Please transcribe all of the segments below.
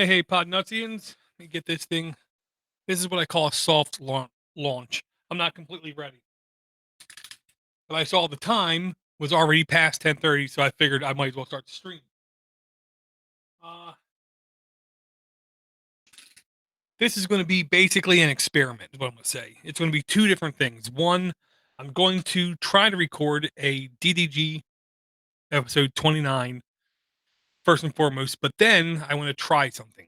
Hey, Podnutzians. Let me get this thing. This is what I call a soft launch. I'm not completely ready. But I saw the time was already past 10:30, so I figured I might as well start the stream. Uh, this is going to be basically an experiment, is what I'm going to say. It's going to be two different things. One, I'm going to try to record a DDG episode 29, first and foremost, but then I want to try something.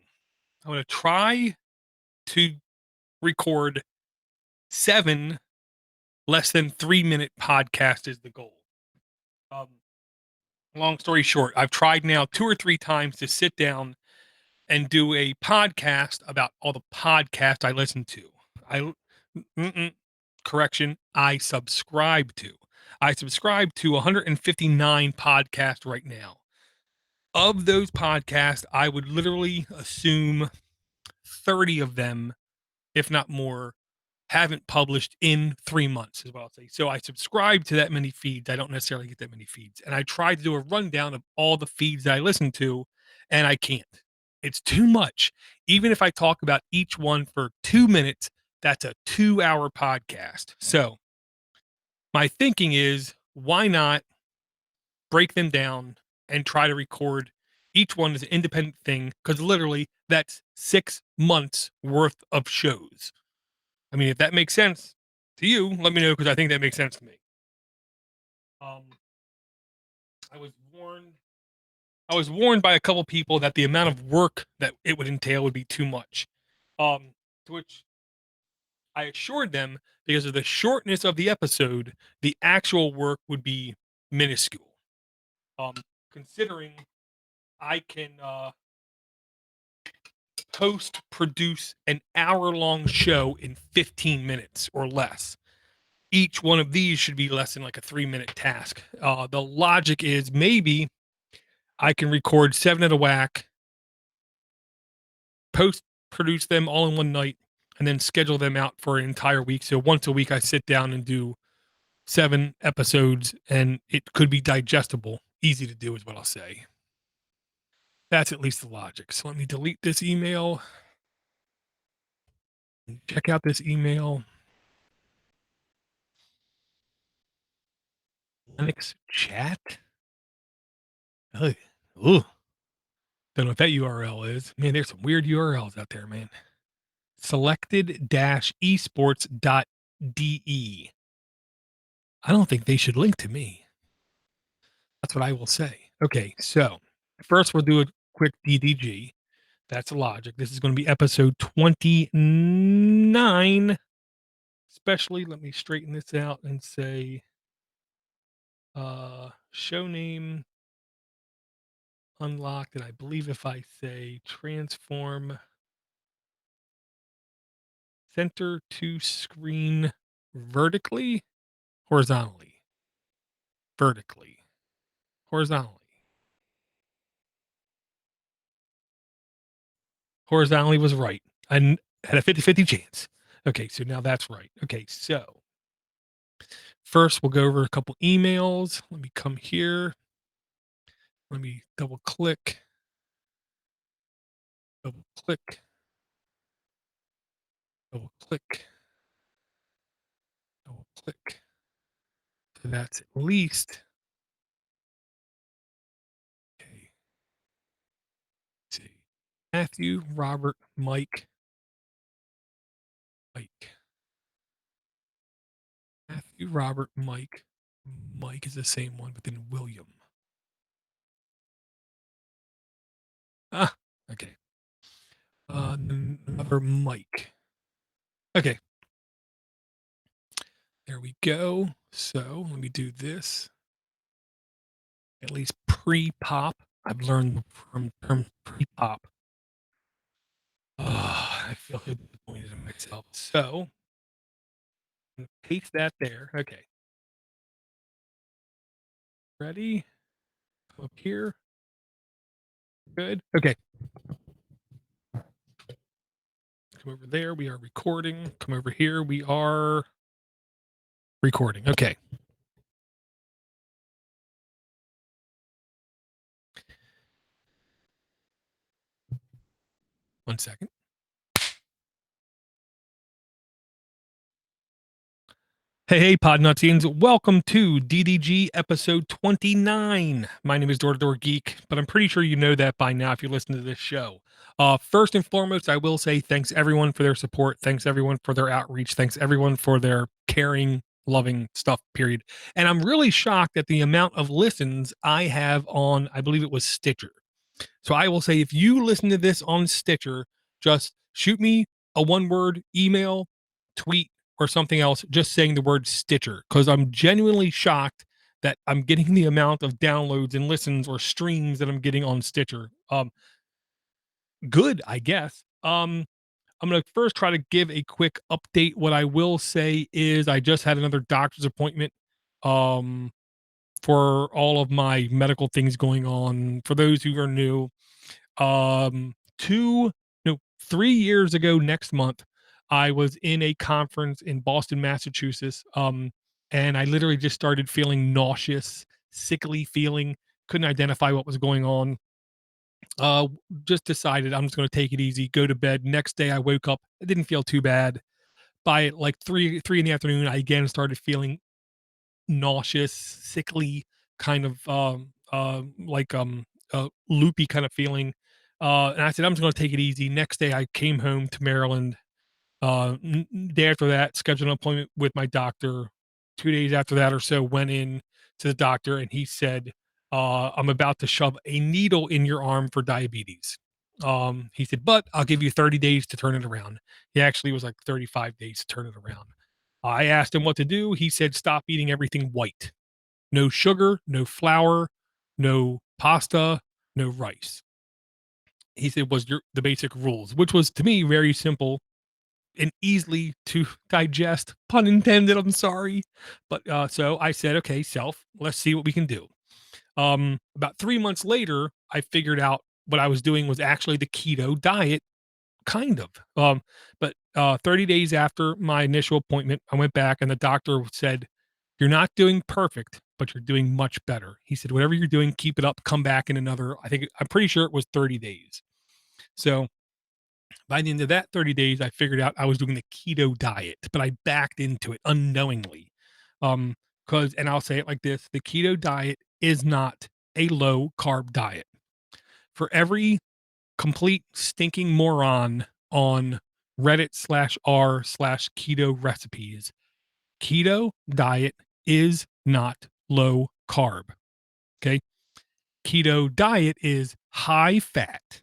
I want to try to record 7 less than 3-minute podcast is the goal. Um, Long story short, I've tried now 2 or 3 times to sit down and do a podcast about all the podcasts I listen to. I correction, I subscribe to. I subscribe to 159 podcasts right now. Of those podcasts, I would literally assume 30 of them, if not more, haven't published in 3 months, is what I'll say. So I subscribe to that many feeds. I don't necessarily get that many feeds. And I try to do a rundown of all the feeds that I listen to, and I can't. It's too much. Even if I talk about each one for 2 minutes, that's a 2-hour podcast. So my thinking is, why not break them down and try to record each one as an independent thing? Because literally, that's 6 months worth of shows. I mean, if that makes sense to you, let me know, because I think that makes sense to me. Um, I was warned. I was warned by a couple people that the amount of work that it would entail would be too much. To which I assured them, because of the shortness of the episode, the actual work would be minuscule. Considering I can post produce an hour-long show in 15 minutes or less. Each one of these should be less than like a 3-minute task. The logic is maybe I can record 7 at a whack, post produce them all in one night, and then schedule them out for an entire week. So once a week, I sit down and do 7 episodes, and it could be digestible. Easy to do is what I'll say. That's at least the logic. So let me delete this email. Check out this email. Linux chat. Ugh. Ooh. Don't know what that URL is. Man, there's some weird URLs out there, man. Selected-esports.de. I don't think they should link to me. That's what I will say. Okay, so first we'll do a quick DDG. That's logic. This is going to be episode 29. Especially, let me straighten this out and say show name unlocked. And I believe if I say transform center to screen vertically, horizontally, horizontally. Horizontally was right. I had a 50-50 chance. Okay, so now that's right. Okay, so first we'll go over a couple emails. Let me come here. Let me double click. Double click. Double click. Double click. So that's at least. Okay. Let's see. Matthew, Robert, Mike. Matthew, Robert, Mike. Mike is the same one, but then William. Ah, okay. Another Mike. Okay. There we go. So let me do this. At least pre-pop. I've learned from term pre-pop. I feel disappointed in myself. So paste that there. Okay. Ready? Come up here. Good. Okay. Come over there. We are recording. Come over here. We are recording. Okay. One second. Hey, Podnutzians. Welcome to DDG episode 29. My name is DoorToDoorGeek, but I'm pretty sure you know that by now if you listen to this show. First and foremost, I will say thanks everyone for their support. Thanks everyone for their outreach. Thanks everyone for their caring, loving stuff, period. And I'm really shocked at the amount of listens I have on, I believe it was Stitcher. So I will say if you listen to this on Stitcher, just shoot me a one word email, tweet, or something else, just saying the word Stitcher, because I'm genuinely shocked that I'm getting the amount of downloads and listens or streams that I'm getting on Stitcher. Good, I guess. I'm going to first try to give a quick update. What I will say is I just had another doctor's appointment. Um, for all of my medical things going on. For those who are new, two no 3 years ago next month I was in a conference in Boston, Massachusetts, and I literally just started feeling nauseous, sickly feeling, couldn't identify what was going on. uh just decided I'm just going to take it easy, go to bed. Next day I woke up, it didn't feel too bad. By like three in the afternoon I again started feeling nauseous, sickly, kind of like loopy kind of feeling. And I said, I'm just gonna take it easy. Next day I came home to Maryland. Day after that, scheduled an appointment with my doctor. 2 days after that or so, went in to the doctor and he said, I'm about to shove a needle in your arm for diabetes. He said, but I'll give you 30 days to turn it around. He actually was like 35 days to turn it around. I asked him what to do. He said, stop eating everything white. No sugar, no flour, no pasta, no rice. He said was the basic rules, which was to me very simple and easily to digest. Pun intended. I'm sorry, but so I said, okay, self, let's see what we can do. About 3 months later, I figured out what I was doing was actually the keto diet, kind of. But 30 days after my initial appointment, I went back and the doctor said, you're not doing perfect, but you're doing much better. He said, whatever you're doing, keep it up, come back in another, I'm pretty sure it was 30 days. So by the end of that 30 days, I figured out I was doing the keto diet, but I backed into it unknowingly. Because, and I'll say it like this, the keto diet is not a low carb diet. For every complete stinking moron on Reddit/r/keto recipes, keto diet is not low carb. Okay. Keto diet is high fat,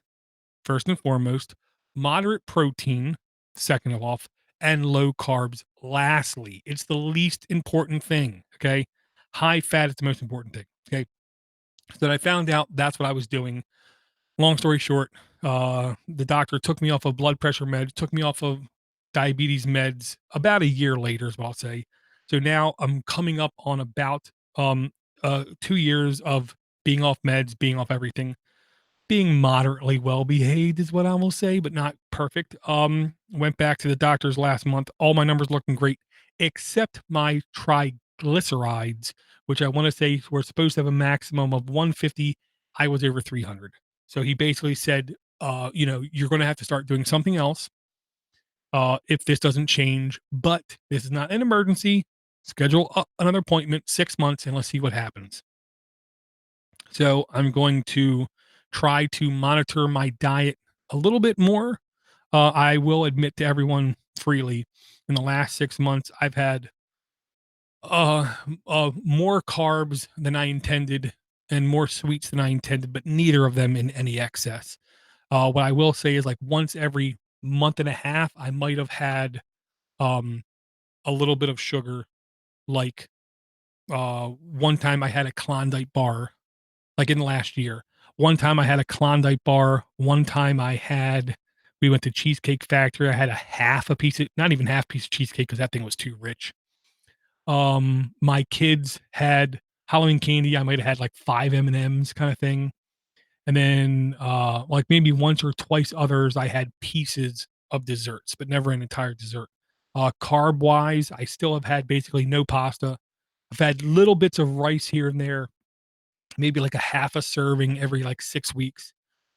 first and foremost, moderate protein, second of all, and low carbs, lastly. It's the least important thing. Okay. High fat is the most important thing. Okay. So that I found out that's what I was doing. Long story short, the doctor took me off of blood pressure meds, took me off of diabetes meds about a year later, is what I'll say. So now I'm coming up on about 2 years of being off meds, being off everything, being moderately well behaved is what I will say, but not perfect. Went back to the doctors last month. All my numbers looking great, except my triglycerides, which I want to say were supposed to have a maximum of 150. I was over 300. So he basically said, you're going to have to start doing something else if this doesn't change. But this is not an emergency. Schedule another appointment, 6 months, and let's see what happens. So I'm going to try to monitor my diet a little bit more. I will admit to everyone freely, in the last 6 months, I've had more carbs than I intended and more sweets than I intended, but neither of them in any excess. What I will say is like once every month and a half, I might have had um, a little bit of sugar. Like one time I had a Klondike bar, like in the last year. One time I had a Klondike bar. One time we went to Cheesecake Factory. I had a half a piece of, not even half piece of cheesecake because that thing was too rich. My kids had Halloween candy. I might have had like 5 M&Ms kind of thing. And then like maybe once or twice others, I had pieces of desserts, but never an entire dessert. Carb wise, I still have had basically no pasta. I've had little bits of rice here and there, maybe like a half a serving every like 6 weeks.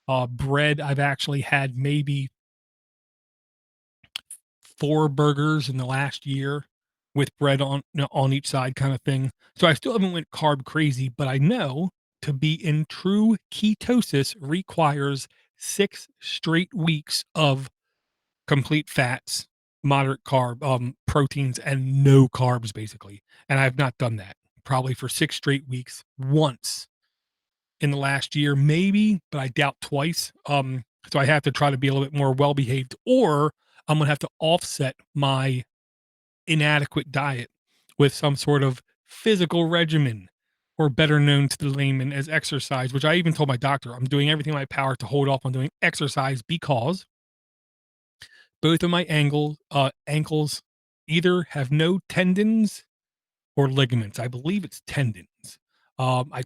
Bread, I've actually had maybe 4 burgers in the last year with bread on each side kind of thing. So I still haven't went carb crazy, but I know to be in true ketosis requires 6 straight weeks of complete fats, moderate carb, proteins, and no carbs basically. And I've not done that probably for 6 straight weeks once in the last year, maybe, but I doubt twice. So I have to try to be a little bit more well behaved, or I'm gonna have to offset my inadequate diet with some sort of physical regimen, or better known to the layman as exercise, which I even told my doctor I'm doing everything in my power to hold off on doing exercise because both of my ankles either have no tendons or ligaments. I believe it's tendons. I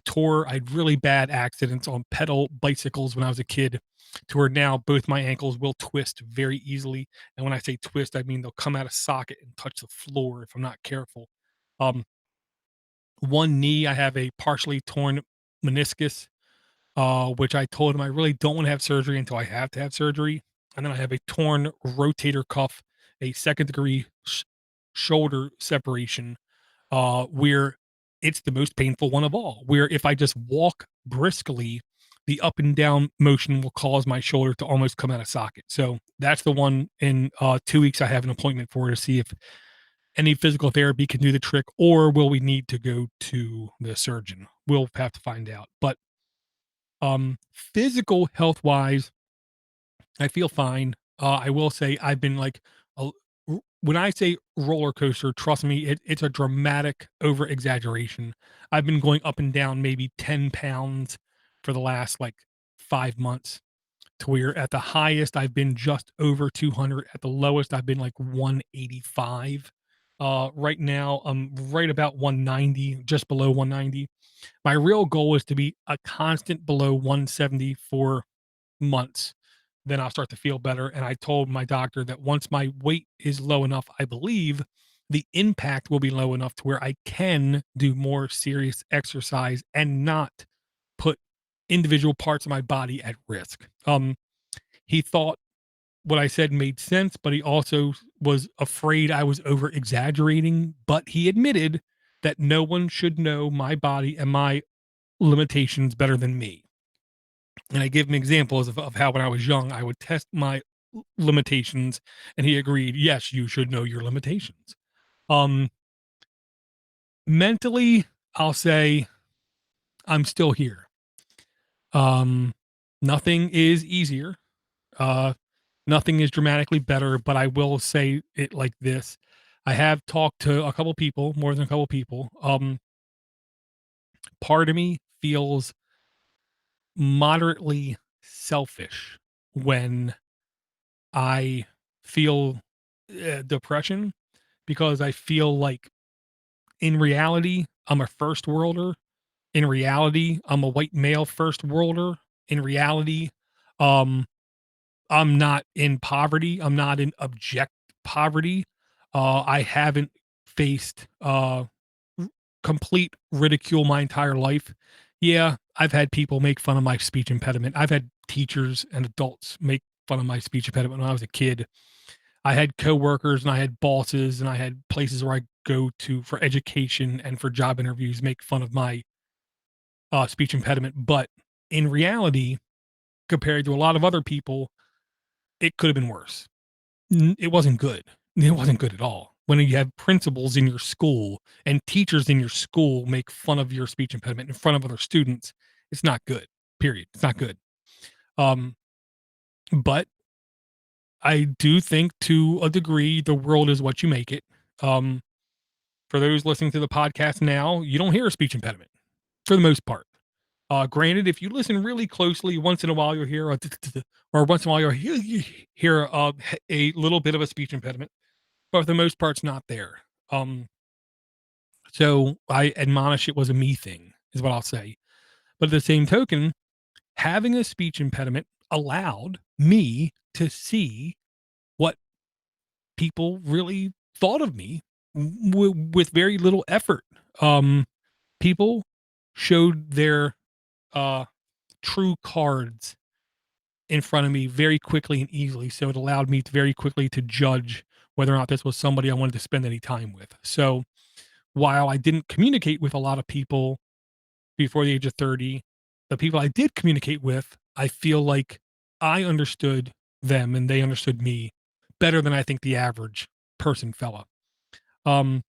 had really bad accidents on pedal bicycles when I was a kid, to where now both my ankles will twist very easily. And when I say twist, I mean they'll come out of socket and touch the floor if I'm not careful. Um, One knee, I have a partially torn meniscus, which I told him I really don't want to have surgery until I have to have surgery. And then I have a torn rotator cuff, a second degree shoulder separation, where it's the most painful one of all. Where if I just walk briskly, the up and down motion will cause my shoulder to almost come out of socket. So that's the one in 2 weeks I have an appointment for to see if any physical therapy can do the trick, or will we need to go to the surgeon? We'll have to find out. But physical health wise, I feel fine. I will say I've been like, when I say roller coaster, trust me, it's a dramatic over exaggeration. I've been going up and down maybe 10 pounds for the last like 5 months, to where at the highest I've been just over 200. At the lowest, I've been like 185. Right now, I'm right about 190, just below 190. My real goal is to be a constant below 170 for months. Then I'll start to feel better. And I told my doctor that once my weight is low enough, I believe the impact will be low enough to where I can do more serious exercise and not put individual parts of my body at risk. He thought what I said made sense, but he also was afraid I was over exaggerating. But he admitted that no one should know my body and my limitations better than me. And I give him examples of how when I was young, I would test my limitations, and he agreed, yes, you should know your limitations. Um, Mentally, I'll say I'm still here. Um, Nothing is easier. Uh, Nothing is dramatically better, but I will say it like this. I have talked to a couple people, more than a couple people. Part of me feels moderately selfish when I feel depression, because I feel like in reality, I'm a first worlder. In reality, I'm a white male first worlder. In reality, um, I'm not in poverty. I'm not in abject poverty. I haven't faced complete ridicule my entire life. Yeah, I've had people make fun of my speech impediment. I've had teachers and adults make fun of my speech impediment when I was a kid. I had coworkers and I had bosses and I had places where I go to for education and for job interviews make fun of my speech impediment. But in reality, compared to a lot of other people, it could have been worse. It wasn't good. It wasn't good at all. When you have principals in your school and teachers in your school make fun of your speech impediment in front of other students, it's not good. Period. It's not good. Um, but I do think to a degree the world is what you make it. Um, For those listening to the podcast now, you don't hear a speech impediment for the most part. Granted, if you listen really closely, once in a while you'll hear or once in a while you'll hear a little bit of a speech impediment, but for the most part, it's not there. So I admonish it was a me thing, is what I'll say. But at the same token, having a speech impediment allowed me to see what people really thought of me with very little effort. Um, People showed their uh, true cards in front of me very quickly and easily. So it allowed me to very quickly to judge whether or not this was somebody I wanted to spend any time with. So while I didn't communicate with a lot of people before the age of 30, the people I did communicate with, I feel like I understood them and they understood me better than I think the average person fella. Um,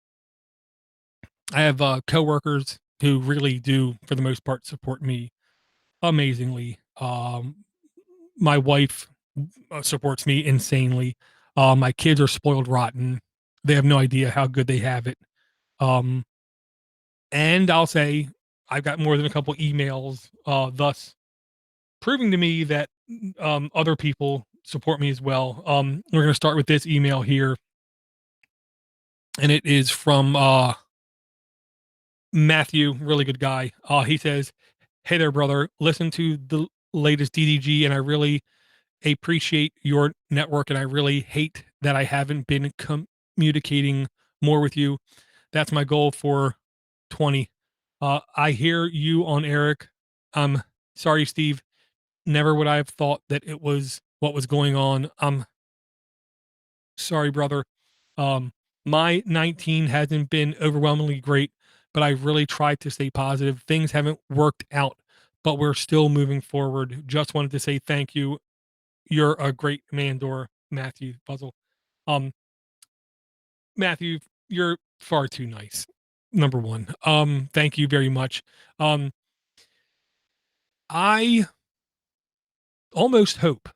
I have coworkers who really do, for the most part, support me amazingly. My wife supports me insanely. My kids are spoiled rotten. They have no idea how good they have it. Um, and I'll say I've got more than a couple emails, thus proving to me that other people support me as well. We're going to start with this email here, and it is from Matthew, really good guy. He says, "Hey there, brother. Listen to the latest DDG, and I really appreciate your network, and I really hate that I haven't been communicating more with you. That's my goal for 20. I hear you on Eric. Sorry, Steve. Never would I have thought that it was what was going on. Sorry, brother. Um, my 19 hasn't been overwhelmingly great, but I really tried to stay positive. Things haven't worked out, but we're still moving forward. Just wanted to say thank you. You're a great Mandor, Matthew Puzzle. Um, Matthew, you're far too nice. Number one. Thank you very much. Um, I almost hope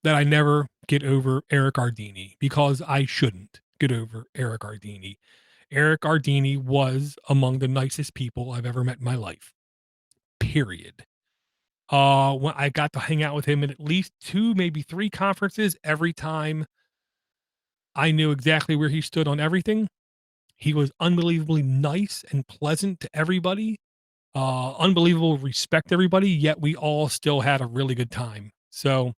that I never get over Eric Ardini because I shouldn't get over Eric Ardini. Eric Ardini was among the nicest people I've ever met in my life. Period. When I got to hang out with him at least two, maybe three conferences, every time I knew exactly where he stood on everything. He was unbelievably nice and pleasant to everybody. Unbelievable respect everybody, yet we all still had a really good time. So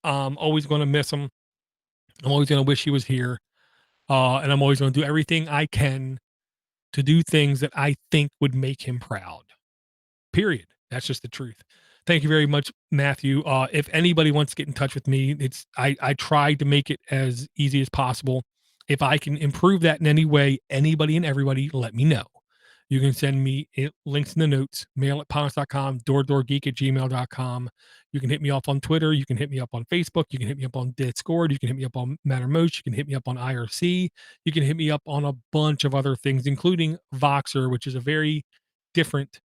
I'm always going to miss him. I'm always going to wish he was here. And I'm always going to do everything I can to do things that I think would make him proud. Period. That's just the truth. Thank you very much, Matthew. If anybody wants to get in touch with me, I tried to make it as easy as possible. If I can improve that in any way, anybody and everybody, let me know. You can send me links in the notes, mail at podnutz.com, DoorToDoorGeek at gmail.com. You can hit me up on Twitter. You can hit me up on Facebook. You can hit me up on Discord. You can hit me up on Mattermost. You can hit me up on IRC. You can hit me up on a bunch of other things, including Voxer, which is a very different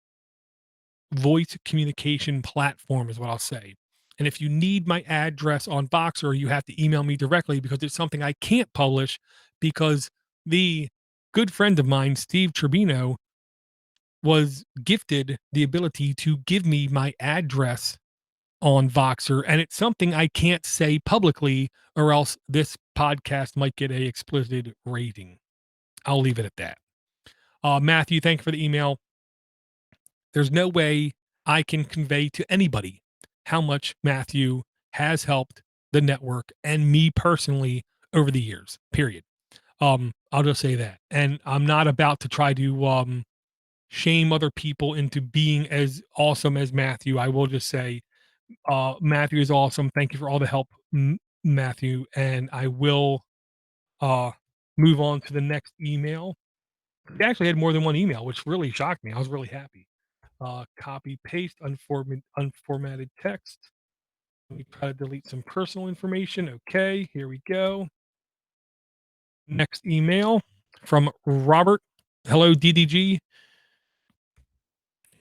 voice communication platform is what I'll say. And if you need my address on Voxer, you have to email me directly because it's something I can't publish because the good friend of mine, Steve Turbino, was gifted the ability to give me my address on Voxer. And it's something I can't say publicly or else this podcast might get a explicit rating. I'll leave it at that. Matthew, thank you for the email. There's no way I can convey to anybody how much Matthew has helped the network and me personally over the years. Period. I'll just say that. And I'm not about to try to shame other people into being as awesome as Matthew. I will just say Matthew is awesome. Thank you for all the help, Matthew. And I will uh move on to the next email. He actually had more than one email, which really shocked me. I was really happy. Copy paste unformatted text. Let me try to delete some personal information. Okay, here we go. Next email from Robert. Hello, DDG.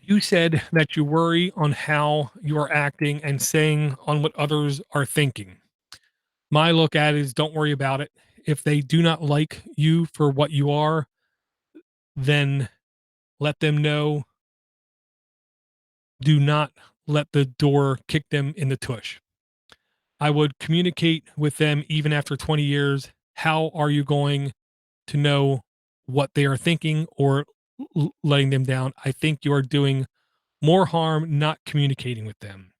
You said that you worry on how you are acting and saying on what others are thinking. My look at it is don't worry about it. If they do not like you for what you are, then let them know. Do not let the door kick them in the tush. I would communicate with them even after 20 years. How are you going to know what they are thinking or letting them down? I think you are doing more harm not communicating with them.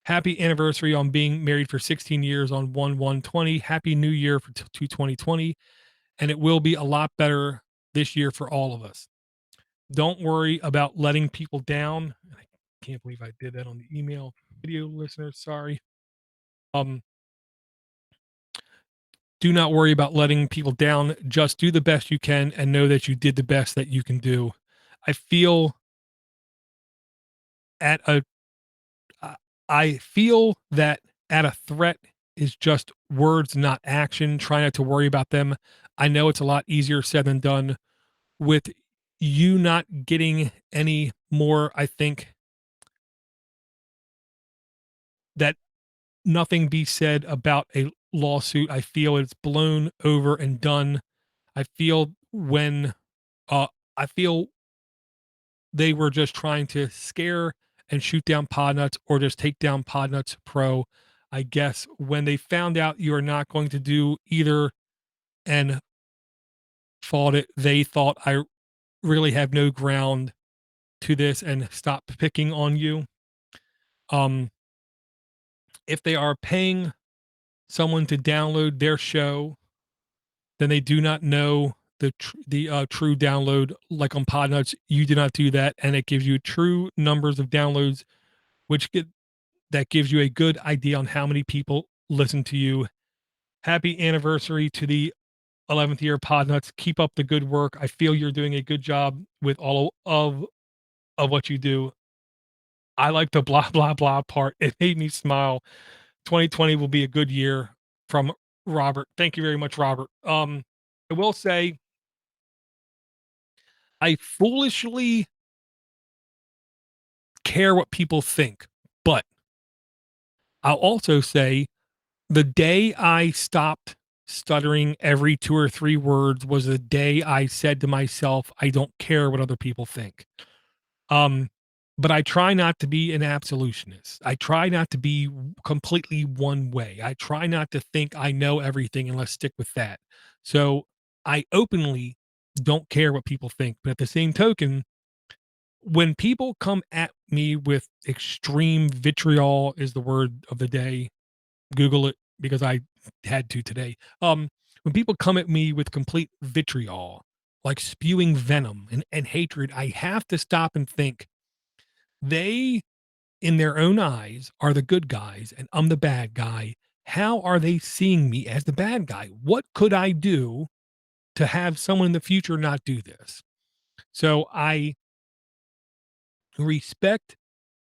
Happy anniversary on being married for 16 years on 1/1/20. Happy New Year for 2020. And it will be a lot better this year for all of us. Don't worry about letting people down. I can't believe I did that on the email video listeners. Sorry. Um, do not worry about letting people down. Just do the best you can and know that you did the best that you can do. I feel at a uh, I feel that at a threat is just words, not action. Try not to worry about them. I know it's a lot easier said than done. With you not getting any more, I think that nothing be said about a lawsuit. I feel it's blown over and done. I feel when uh I feel they were just trying to scare and shoot down Podnutz or just take down Podnutz Pro. I guess when they found out you are not going to do either and fought it, they thought I really have no ground to this and stop picking on you. Um, if they are paying someone to download their show, then they do not know the true download. Like on Podnuts, you do not do that, and it gives you true numbers of downloads, which get that gives you a good idea on how many people listen to you. Happy anniversary to the 11th year Podnuts. Keep up the good work. I feel you're doing a good job with all of what you do. I like the blah blah blah part. It made me smile. 2020 will be a good year from Robert. Thank you very much, Robert. I will say I foolishly care what people think, but I'll also say the day I stopped stuttering every 2 or 3 words was the day I said to myself, "I don't care what other people think." Um, but I try not to be an absolutionist. I try not to be completely one way. I try not to think I know everything and let's stick with that. So I openly don't care what people think. But at the same token, when people come at me with extreme vitriol is the word of the day. Google it because I had to today. When people come at me with complete vitriol, like spewing venom and hatred, I have to stop and think they, in their own eyes, are the good guys and I'm the bad guy. How are they seeing me as the bad guy? What could I do to have someone in the future not do this? So I respect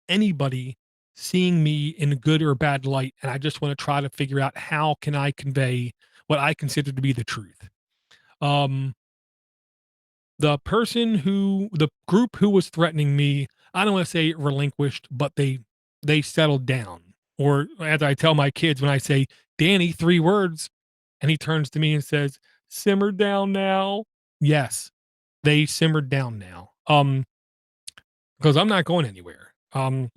anybody seeing me in a good or bad light, and I just want to try to figure out how can I convey what I consider to be the truth. Um, the group who was threatening me, I don't want to say relinquished, but they settled down. Or as I tell my kids when I say, Danny, 3 words, and he turns to me and says, simmer down now. Yes, they simmered down now. Because I'm not going anywhere. I'm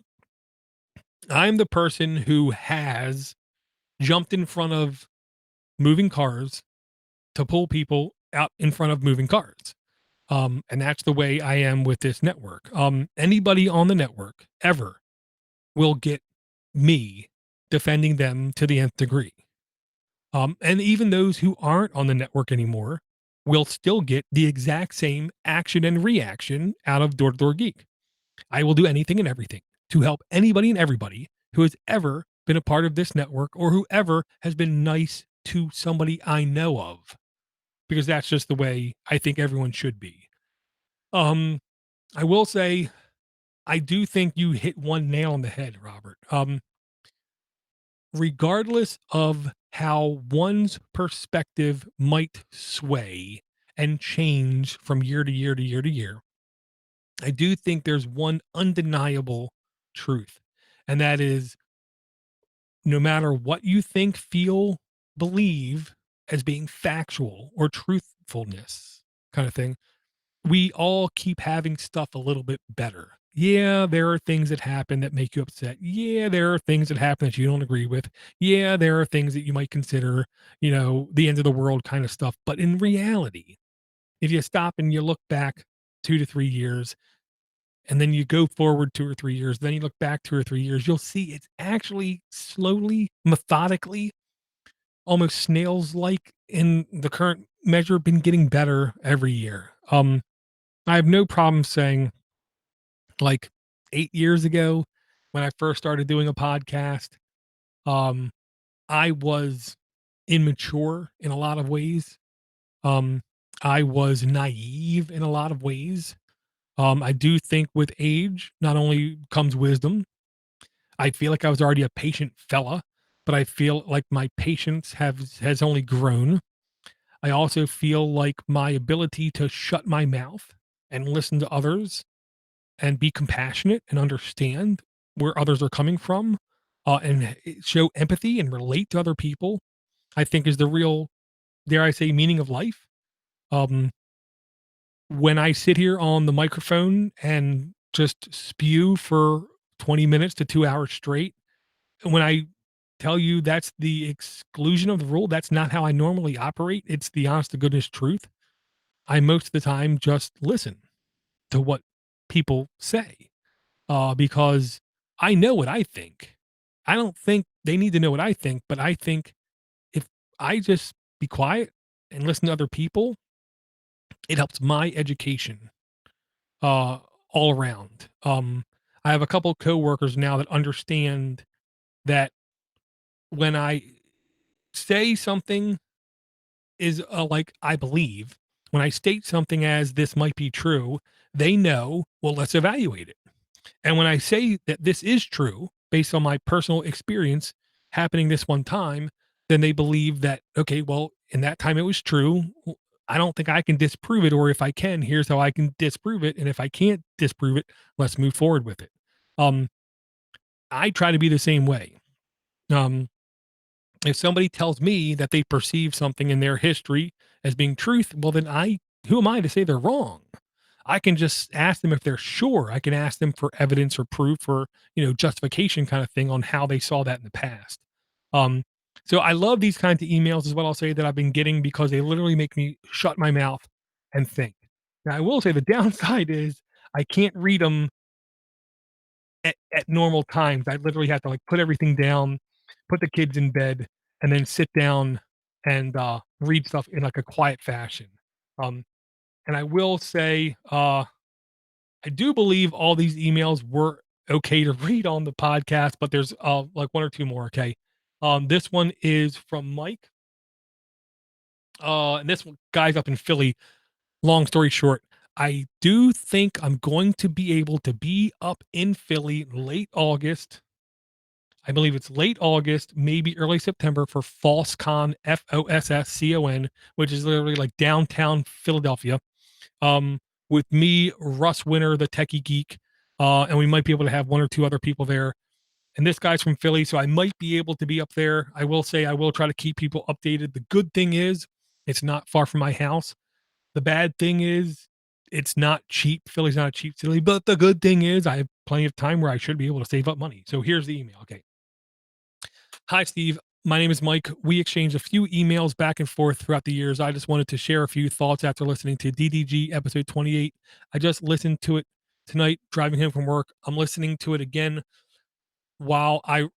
the person who has jumped in front of moving cars to pull people out in front of moving cars. And that's the way I am with this network. Anybody on the network ever will get me defending them to the nth degree. And even those who aren't on the network anymore will still get the exact same action and reaction out of DoorToDoorGeek. I will do anything and everything to help anybody and everybody who has ever been a part of this network or whoever has been nice to somebody I know of, because that's just the way I think everyone should be. Um, I will say, I do think you hit one nail on the head, Robert. Regardless of how one's perspective might sway and change from year to year to year to year, I do think there's one undeniable truth, and that is no matter what you think, feel, believe as being factual or truthfulness kind of thing, we all keep having stuff a little bit better. Yeah, there are things that happen that make you upset. Yeah, there are things that happen that you don't agree with. Yeah, there are things that you might consider, the end of the world kind of stuff. But in reality, if you stop and you look back 2 to 3 years, and then you go forward 2 or 3 years, then you look back 2 or 3 years, you'll see it's actually slowly, methodically, almost snails like in the current measure, been getting better every year. I have no problem saying, like, 8 years ago when I first started doing a podcast, um, I was immature in a lot of ways. Um, I was naive in a lot of ways. I do think with age, not only comes wisdom. I feel like I was already a patient fella, but I feel like my patience has only grown. I also feel like my ability to shut my mouth and listen to others and be compassionate and understand where others are coming from, and show empathy and relate to other people, I think is the real, dare I say, meaning of life. Um, when I sit here on the microphone and just spew for 20 minutes to 2 hours straight, when I tell you that's the exclusion of the rule, that's not how I normally operate. It's the honest to goodness truth. I most of the time just listen to what people say, because I know what I think. I don't think they need to know what I think, but I think if I just be quiet and listen to other people, it helps my education, uh, all around. I have a couple coworkers now that understand that when I say something is, like, I believe, when I state something as this might be true, they know, well, let's evaluate it. And when I say that this is true based on my personal experience happening this one time, then they believe that, okay, well, in that time it was true. I don't think I can disprove it. Or if I can, here's how I can disprove it. And if I can't disprove it, let's move forward with it. Um, I try to be the same way. Um, if somebody tells me that they perceive something in their history as being truth, well, then who am I to say they're wrong? I can just ask them if they're sure. I can ask them for evidence or proof or, justification kind of thing on how they saw that in the past. Um, so I love these kinds of emails is what I'll say that I've been getting because they literally make me shut my mouth and think. Now I will say the downside is I can't read them at normal times. I literally have to like put everything down, put the kids in bed, and then sit down and read stuff in like a quiet fashion. Um, and I will say, I do believe all these emails were okay to read on the podcast, but there's like one or two more. Okay. This one is from Mike. And this one guy's up in Philly. Long story short, I do think I'm going to be able to be up in Philly late August. I believe it's late August, maybe early September for FossCon, FOSSCON, which is literally like downtown Philadelphia. With me, Russ Winter, the techie geek, and we might be able to have one or two other people there. And this guy's from Philly, so I might be able to be up there. I will say I will try to keep people updated. The good thing is it's not far from my house. The bad thing is it's not cheap. Philly's not a cheap city, but the good thing is I have plenty of time where I should be able to save up money. So here's the email. Okay. Hi, Steve. My name is Mike. We exchanged a few emails back and forth throughout the years. I just wanted to share a few thoughts after listening to DDG episode 28. I just listened to it tonight driving home from work. I'm listening to it again while I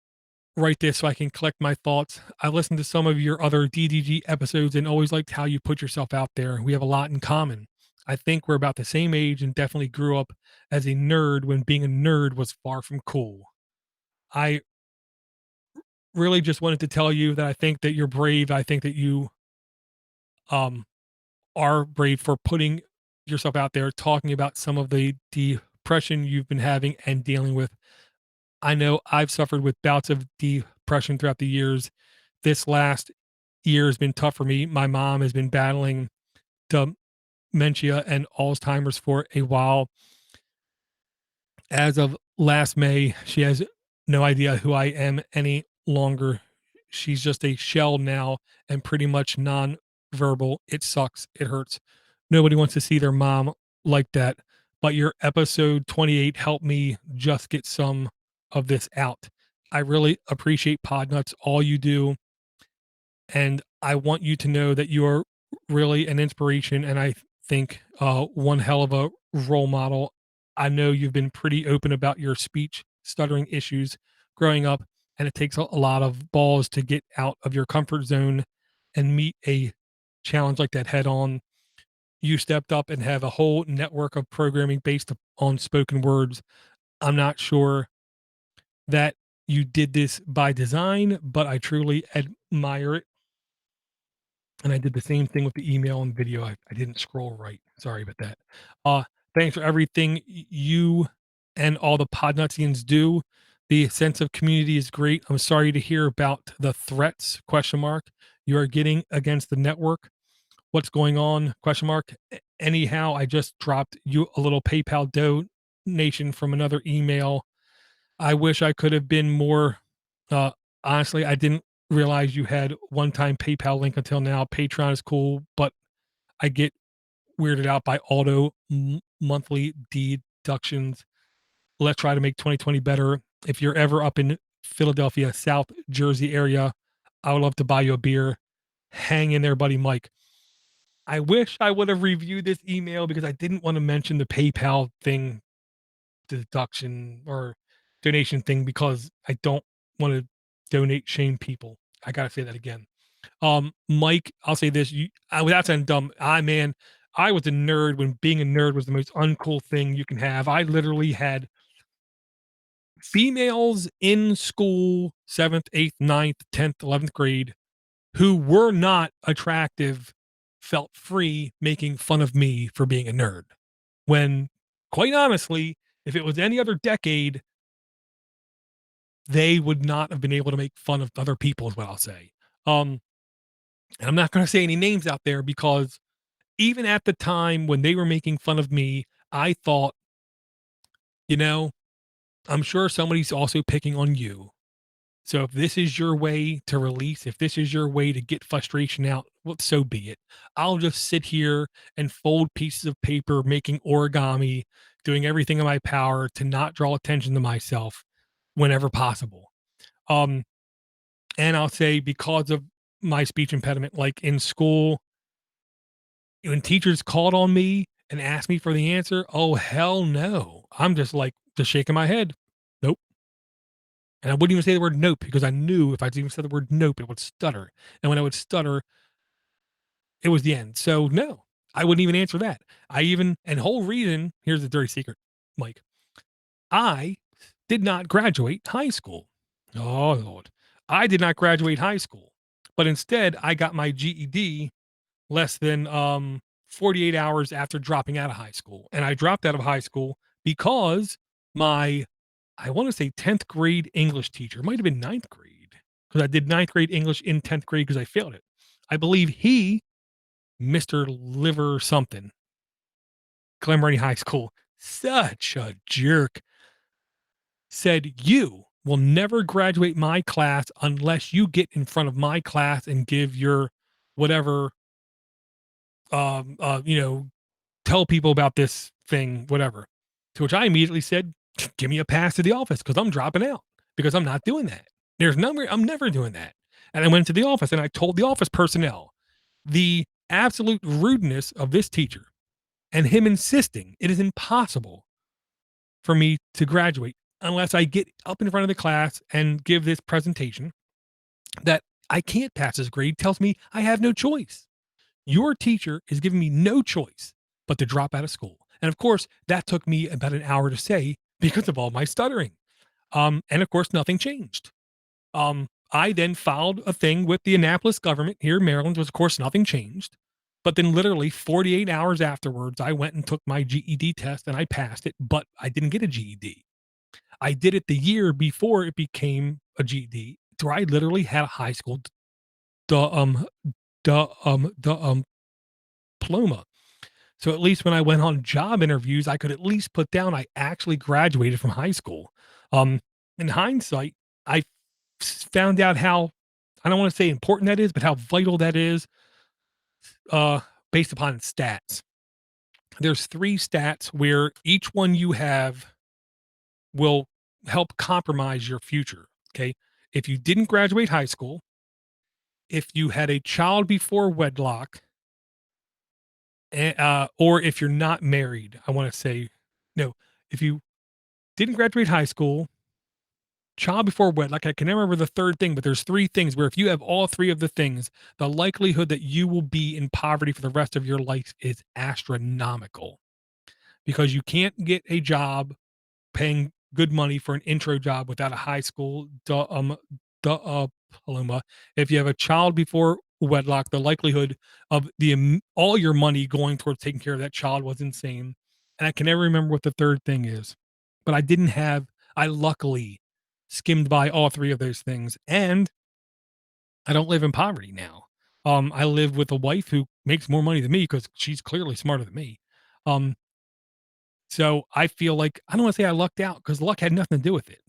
write this so I can collect my thoughts. I listened to some of your other DDG episodes and always liked how you put yourself out there. We have a lot in common. I think we're about the same age and definitely grew up as a nerd when being a nerd was far from cool. I really just wanted to tell you that I think that you're brave. I think that you um, are brave for putting yourself out there, talking about some of the depression you've been having and dealing with. I know I've suffered with bouts of depression throughout the years. This last year has been tough for me. My mom has been battling dementia and Alzheimer's for a while. As of last May, she has no idea who I am any longer. She's just a shell now and pretty much non-verbal. It sucks. It hurts. Nobody wants to see their mom like that. But your episode 28 helped me just get some of this out. I really appreciate Podnutz, all you do. And I want you to know that you are really an inspiration. And I think one hell of a role model. I know you've been pretty open about your speech stuttering issues growing up, and it takes a lot of balls to get out of your comfort zone and meet a challenge like that head on. You stepped up and have a whole network of programming based on spoken words. I'm not sure that you did this by design, but I truly admire it. And I did the same thing with the email and video. I didn't scroll right. Sorry about that. Uh, Thanks for everything you and all the Podnutzians do. The sense of community is great. I'm sorry to hear about the threats, question mark, you are getting against the network. What's going on, question mark. Anyhow, I just dropped you a little PayPal donation from another email. I wish I could have been more, uh, honestly, I didn't realize you had one-time PayPal link until now. Patreon is cool, but I get weirded out by auto monthly deductions. Let's try to make 2020 better. If you're ever up in Philadelphia, South Jersey area, I would love to buy you a beer. Hang in there, buddy Mike. I wish I would have reviewed this email because I didn't want to mention the PayPal thing, deduction or donation thing, because I don't want to donate shame people. I gotta say that again. Mike, I'll say this: without sounding dumb, man, I was a nerd when being a nerd was the most uncool thing you can have. I literally had females in school, 7th, 8th, 9th, 10th, 11th grade, who were not attractive, felt free making fun of me for being a nerd. When, quite honestly, if it was any other decade, they would not have been able to make fun of other people, is what I'll say. And I'm not going to say any names out there because even at the time when they were making fun of me, I thought, you know, I'm sure somebody's also picking on you. So if this is your way to release, if this is your way to get frustration out, well, so be it. I'll just sit here and fold pieces of paper, making origami, doing everything in my power to not draw attention to myself whenever possible. Um, and I'll say because of my speech impediment, like in school, when teachers called on me and asked me for the answer, oh hell no. I'm just like just shaking my head. Nope. And I wouldn't even say the word nope because I knew if I even said the word nope, it would stutter. And when I would stutter, it was the end. So no, I wouldn't even answer that. And whole reason, here's the dirty secret, Mike. I did not graduate high school. Oh Lord. I did not graduate high school, but instead I got my GED less than 48 hours after dropping out of high school. And I dropped out of high school because my, I want to say 10th grade English teacher, might have been ninth grade, because I did ninth grade English in 10th grade because I failed it. I believe he, Mr. Liver something, Glen High School, such a jerk, said, you will never graduate my class unless you get in front of my class and give your whatever, you know, tell people about this thing, whatever. To which I immediately said, give me a pass to the office because I'm dropping out because I'm not doing that. I'm never doing that. And I went to the office and I told the office personnel the absolute rudeness of this teacher and him insisting it is impossible for me to graduate unless I get up in front of the class and give this presentation that I can't pass this grade tells me I have no choice. Your teacher is giving me no choice but to drop out of school. And of course, that took me about an hour to say because of all my stuttering. And of course, nothing changed. I then filed a thing with the Annapolis government here in Maryland, was of course nothing changed. But then literally 48 hours afterwards, I went and took my GED test and I passed it, but I didn't get a GED. I did it the year before it became a GED, where I literally had a high school diploma. So at least when I went on job interviews, I could at least put down I actually graduated from high school. In hindsight, I found out how, I don't want to say important that is, but how vital that is, uh, based upon stats. There's 3 stats where each one you have will help compromise your future. Okay. If you didn't graduate high school, if you had a child before wedlock, or if you're not married, I want to say, no, if you didn't graduate high school, child before wedlock, I can never remember the third thing, but there's 3 things where if you have all 3 of the things, the likelihood that you will be in poverty for the rest of your life is astronomical because you can't get a job paying good money for an intro job without a high school diploma. If you have a child before wedlock, the likelihood of all your money going towards taking care of that child was insane. And I can never remember what the third thing is, but I luckily skimmed by all three of those things, and I don't live in poverty now. I live with a wife who makes more money than me because she's clearly smarter than me. Um, so I feel like I don't want to say I lucked out because luck had nothing to do with it.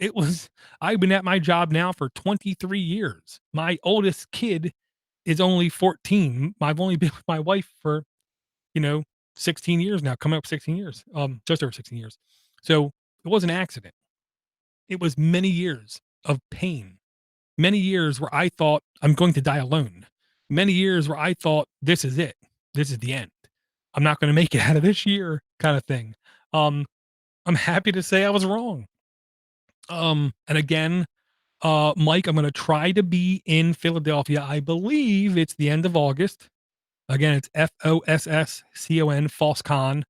It was I've been at my job now for 23 years. My oldest kid is only 14. I've only been with my wife for, you know, 16 years now, coming up 16 years. Just over 16 years. So it was an accident. It was many years of pain, many years where I thought I'm going to die alone, many years where I thought this is it. This is the end. I'm not going to make it out of this year kind of thing. Um, I'm happy to say I was wrong. And again, Mike, I'm going to try to be in Philadelphia. I believe it's the end of August. Again, it's FOSSCON, FalseCon.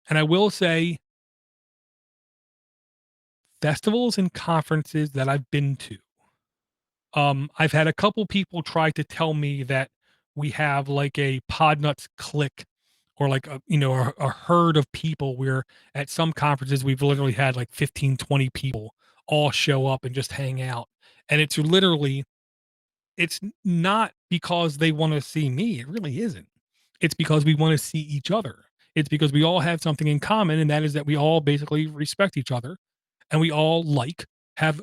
And I will say festivals and conferences that I've been to. I've had a couple people try to tell me that we have like a Podnutz clique or like a herd of people where at some conferences we've literally had like 15, 20 people all show up and just hang out. And it's not because they want to see me. It really isn't. It's because we want to see each other. It's because we all have something in common, and that is that we all basically respect each other and we all have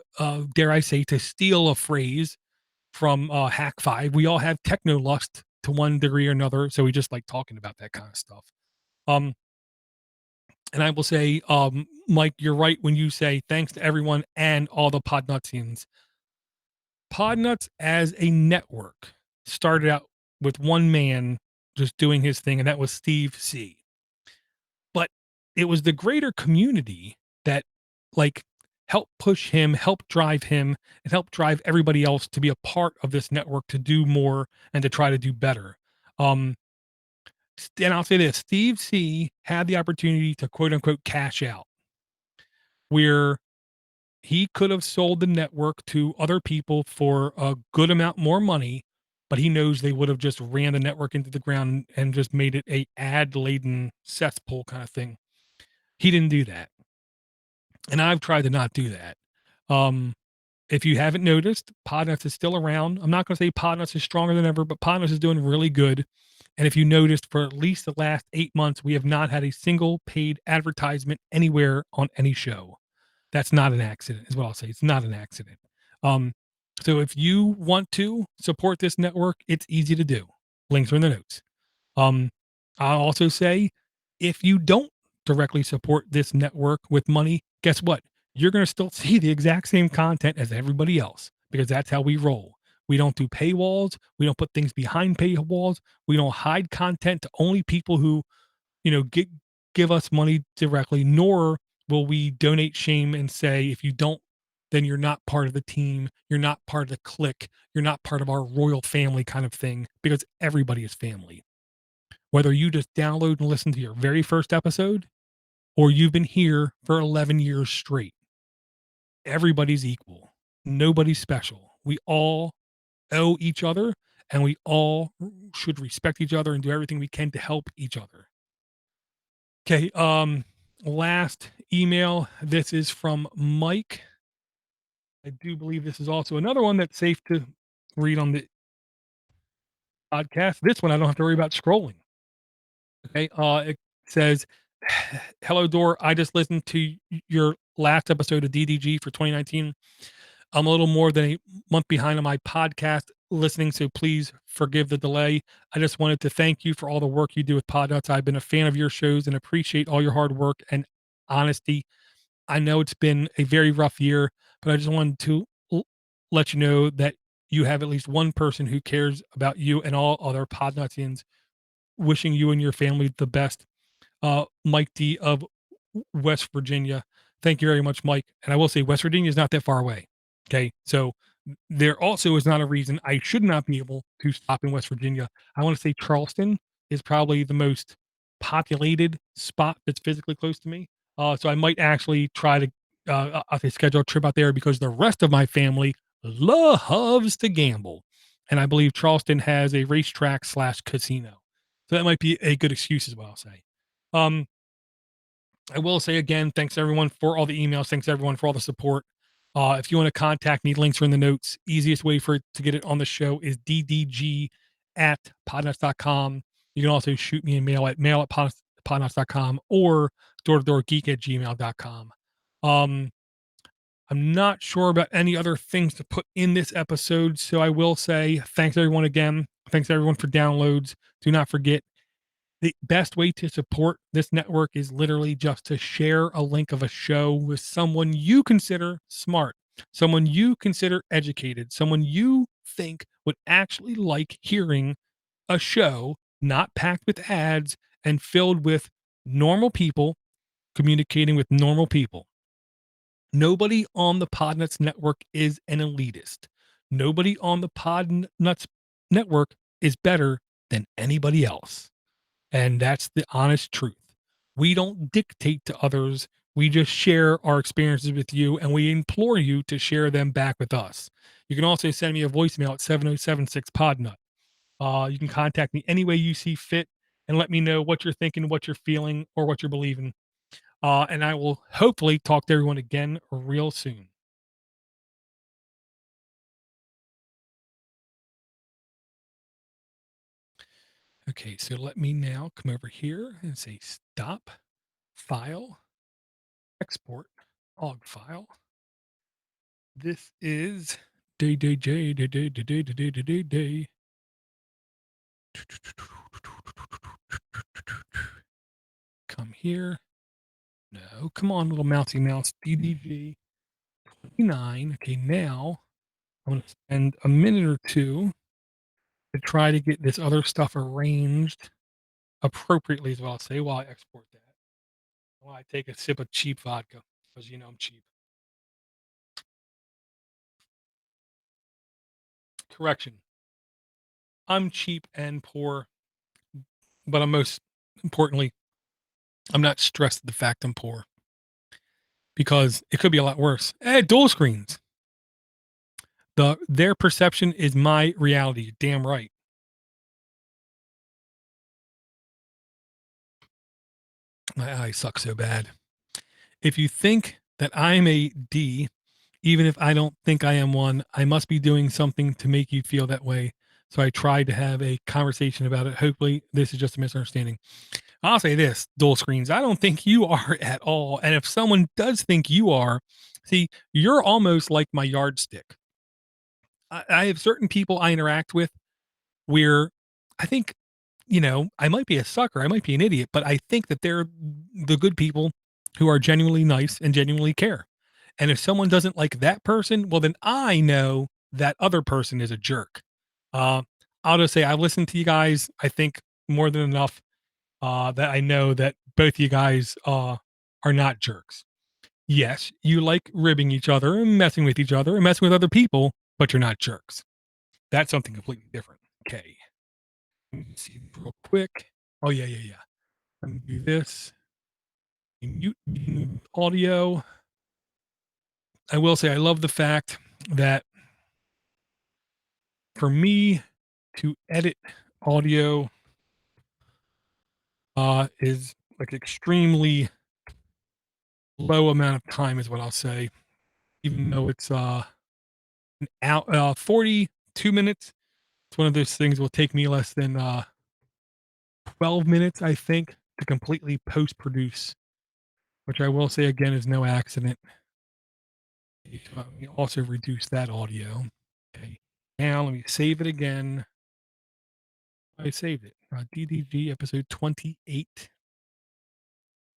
dare I say, to steal a phrase from Hack 5, we all have techno lust to one degree or another. So we just like talking about that kind of stuff. Um, and I will say, Mike, you're right when you say thanks to everyone and all the Podnutzians. Podnutz as a network started out with one man just doing his thing, and that was Steve C. But it was the greater community that like helped push him, helped drive him, and helped drive everybody else to be a part of this network to do more and to try to do better. Um, and I'll say this, Steve C had the opportunity to quote unquote cash out, where he could have sold the network to other people for a good amount more money, but he knows they would have just ran the network into the ground and just made it a ad laden cesspool kind of thing. He didn't do that. And I've tried to not do that. Um, if you haven't noticed, Podnutz is still around. I'm not going to say Podnutz is stronger than ever, but Podnutz is doing really good. And if you noticed, for at least the last 8 months, we have not had a single paid advertisement anywhere on any show. That's not an accident, is what I'll say. It's not an accident. Um, so if you want to support this network, it's easy to do. Links are in the notes. Um, I'll also say if you don't directly support this network with money, guess what? You're going to still see the exact same content as everybody else because that's how we roll. We don't do paywalls. We don't put things behind paywalls. We don't hide content to only people who, give us money directly, nor will we donate shame and say, if you don't, then you're not part of the team. You're not part of the clique. You're not part of our royal family kind of thing because everybody is family. Whether you just download and listen to your very first episode or you've been here for 11 years straight, everybody's equal. Nobody's special. We all owe each other and we all should respect each other and do everything we can to help each other. Okay, last email. This is from Mike. I do believe this is also another one that's safe to read on the podcast. This one I don't have to worry about scrolling. Okay. It says, "Hello, Door. I just listened to your last episode of DDG for 2019. I'm a little more than a month behind on my podcast listening, so please forgive the delay. I just wanted to thank you for all the work you do with Podnutz. I've been a fan of your shows and appreciate all your hard work and honesty. I know it's been a very rough year, but I just wanted to let you know that you have at least one person who cares about you and all other Podnutzians. Wishing you and your family the best. Mike D of West Virginia." Thank you very much, Mike. And I will say West Virginia is not that far away. Okay. So there also is not a reason I should not be able to stop in West Virginia. I want to say Charleston is probably the most populated spot that's physically close to me. So I might actually try to I'll say schedule a trip out there because the rest of my family loves to gamble, and I believe Charleston has a racetrack slash casino, so that might be a good excuse, is what I'll say. Um, I will say again, thanks everyone for all the emails. Thanks everyone for all the support. If you want to contact me, links are in the notes. Easiest way to get it on the show is DDG at podnuts.com. You can also shoot me an email at podnuts.com or DoorToDoorGeek at gmail.com. Um, I'm not sure about any other things to put in this episode, so I will say thanks everyone again. Thanks everyone for downloads. Do not forget, the best way to support this network is literally just to share a link of a show with someone you consider smart, someone you consider educated, someone you think would actually like hearing a show not packed with ads and filled with normal people communicating with normal people. Nobody on the Podnuts network is an elitist. Nobody on the Podnuts network is better than anybody else. And that's the honest truth. We don't dictate to others. We just share our experiences with you and we implore you to share them back with us. You can also send me a voicemail at 7076 Podnut. You can contact me any way you see fit and let me know what you're thinking, what you're feeling, or what you're believing. And I will hopefully talk to everyone again real soon. Okay, so let me now come over here and say stop, file, export, log file. This is DDJ, day. Come here. No, come on, little mousy mouse. DDG 29. Okay, now I'm going to spend a minute or two to try to get this other stuff arranged appropriately, as well. I'll say while I export that. While I take a sip of cheap vodka, because you know I'm cheap. Correction. I'm cheap and poor, but I'm most importantly, I'm not stressed at the fact I'm poor because it could be a lot worse. Hey, dual screens. Their perception is my reality. Damn right. My eyes suck so bad. If you think that I'm a D, even if I don't think I am one, I must be doing something to make you feel that way. So I tried to have a conversation about it. Hopefully, this is just a misunderstanding. I'll say this, dual screens. I don't think you are at all. And if someone does think you are, see, you're almost like my yardstick. I have certain people I interact with where I think, I might be a sucker, I might be an idiot, but I think that they're the good people who are genuinely nice and genuinely care. And if someone doesn't like that person, well, then I know that other person is a jerk. Uh, I'll just say I listen to you guys. I think more than enough that I know that both you guys are not jerks. Yes, you like ribbing each other and messing with each other and messing with other people, but you're not jerks. That's something completely different. Okay. Let me see real quick. Oh, yeah, yeah, yeah. Let me do this. Mute audio. I will say I love the fact that for me to edit audio is like extremely low amount of time is what I'll say, even though it's an out 42 minutes. It's one of those things will take me less than 12 minutes, I think, to completely post produce, which I will say again is no accident. Let me also reduce that audio. Okay. Now let me save it again. I saved it. DDG episode 28.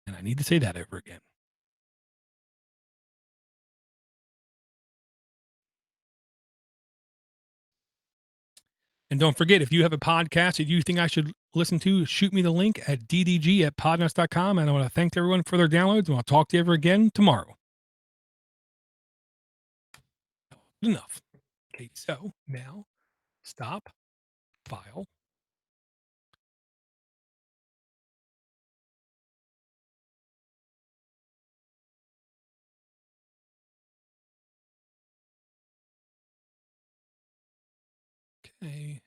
And I need to say that over again. And don't forget, if you have a podcast that you think I should listen to, shoot me the link at ddg at podnuts.com. And I want to thank everyone for their downloads. And I'll talk to you ever again tomorrow. Good enough. Okay, so now stop, file, Okay.